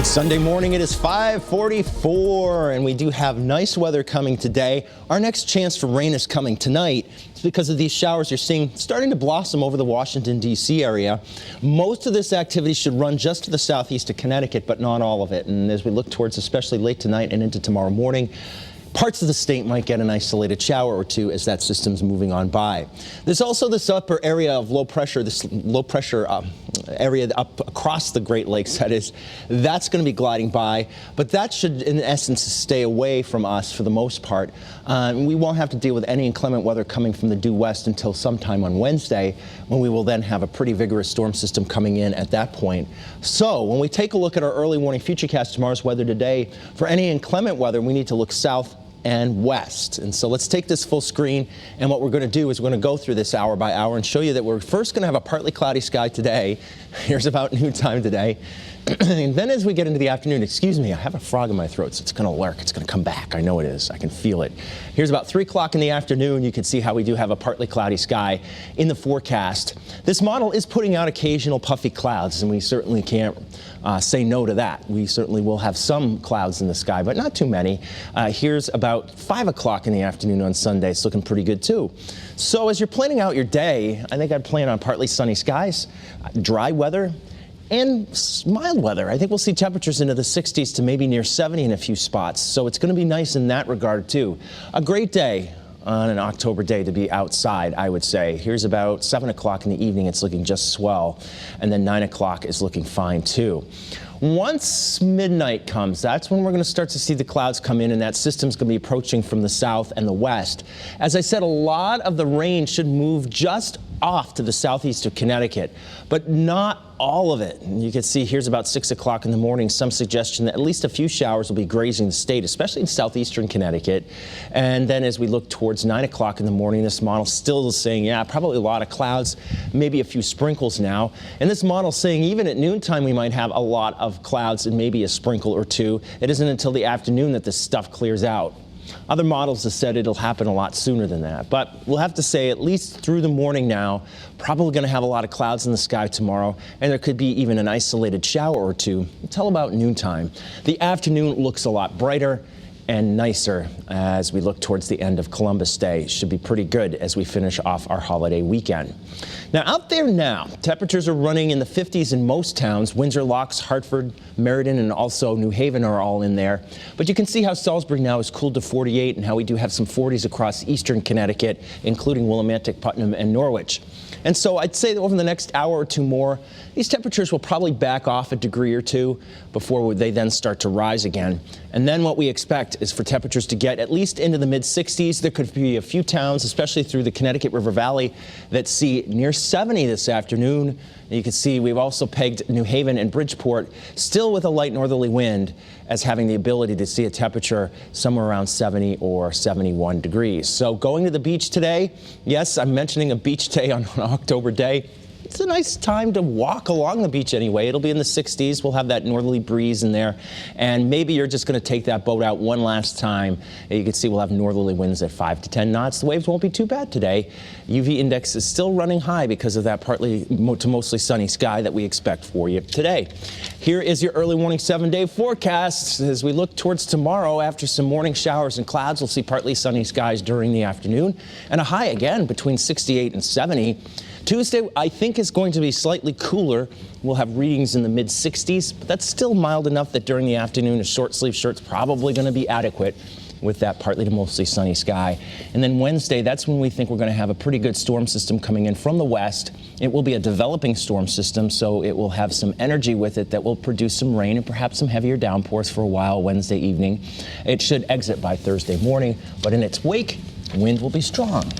Good Sunday morning. It is 5:44, and we do have nice weather coming today. Our next chance for rain is coming tonight. It's because of these showers you're seeing starting to blossom over the Washington, D.C. area. Most of this activity should run just to the southeast of Connecticut, but not all of it. And as we look towards especially late tonight and into tomorrow morning, parts of the state might get an isolated shower or two as that system's moving on by. There's also this upper area of low pressure, area up across the Great Lakes, that's going to be gliding by, but that should in essence stay away from us for the most part. We won't have to deal with any inclement weather coming from the due west until sometime on Wednesday, when we will then have a pretty vigorous storm system coming in at that point. So when we take a look at our early warning futurecast, tomorrow's weather today, for any inclement weather, we need to look south and west. And so let's take this full screen, and what we're going to do is we're going to go through this hour by hour and show you that we're first going to have a partly cloudy sky today. Here's about noontime today. And then as we get into the afternoon, excuse me, I have a frog in my throat, so it's going to lurk. It's going to come back. I know it is. I can feel it. Here's about 3 o'clock in the afternoon. You can see how we do have a partly cloudy sky in the forecast. This model is putting out occasional puffy clouds, and we certainly can't say no to that. We certainly will have some clouds in the sky, but not too many. Here's about 5 o'clock in the afternoon on Sunday. It's looking pretty good, too. So as you're planning out your day, I think I'd plan on partly sunny skies, dry weather, and mild weather. I think we'll see temperatures into the 60s to maybe near 70 in a few spots. So it's going to be nice in that regard, too. A great day on an October day to be outside, I would say. Here's about 7 o'clock in the evening. It's looking just swell. And then 9 o'clock is looking fine, too. Once midnight comes, that's when we're going to start to see the clouds come in, and that system's going to be approaching from the south and the west. As I said, a lot of the rain should move just off to the southeast of Connecticut, but not all of it. And you can see here's about 6 o'clock in the morning, some suggestion that at least a few showers will be grazing the state, especially in southeastern Connecticut. And then as we look towards 9 o'clock in the morning, this model still is saying, yeah, probably a lot of clouds, maybe a few sprinkles now. And this model saying even at noontime we might have a lot of clouds and maybe a sprinkle or two. It isn't until the afternoon that this stuff clears out. Other models have said it'll happen a lot sooner than that, but we'll have to say at least through the morning now, probably going to have a lot of clouds in the sky tomorrow, and there could be even an isolated shower or two until about noontime. The afternoon looks a lot brighter and nicer as we look towards the end of Columbus Day. Should be pretty good as we finish off our holiday weekend. Now out there now, temperatures are running in the 50s in most towns. Windsor Locks, Hartford, Meriden, and also New Haven are all in there. But you can see how Salisbury now is cooled to 48 and how we do have some 40s across eastern Connecticut, including Willimantic, Putnam, and Norwich. And so I'd say that over the next hour or two more, these temperatures will probably back off a degree or two before they then start to rise again. And then what we expect is for temperatures to get at least into the mid-60s. There could be a few towns, especially through the Connecticut River Valley, that see near 70 this afternoon. And you can see we've also pegged New Haven and Bridgeport, still with a light northerly wind, as having the ability to see a temperature somewhere around 70 or 71 degrees. So going to the beach today, yes, I'm mentioning a beach day on October Day. It's a nice time to walk along the beach anyway. It'll be in the 60s. We'll have that northerly breeze in there. And maybe you're just going to take that boat out one last time. You can see we'll have northerly winds at 5 to 10 knots. The waves won't be too bad today. UV index is still running high because of that partly to mostly sunny sky that we expect for you today. Here is your early warning 7-day forecast. As we look towards tomorrow, after some morning showers and clouds, we'll see partly sunny skies during the afternoon and a high again between 68 and 70. Tuesday, I think, is going to be slightly cooler. We'll have readings in the mid-60s, but that's still mild enough that during the afternoon, a short-sleeve shirt's probably going to be adequate with that partly to mostly sunny sky. And then Wednesday, that's when we think we're going to have a pretty good storm system coming in from the west. It will be a developing storm system, so it will have some energy with it that will produce some rain and perhaps some heavier downpours for a while Wednesday evening. It should exit by Thursday morning, but in its wake, wind will be strong.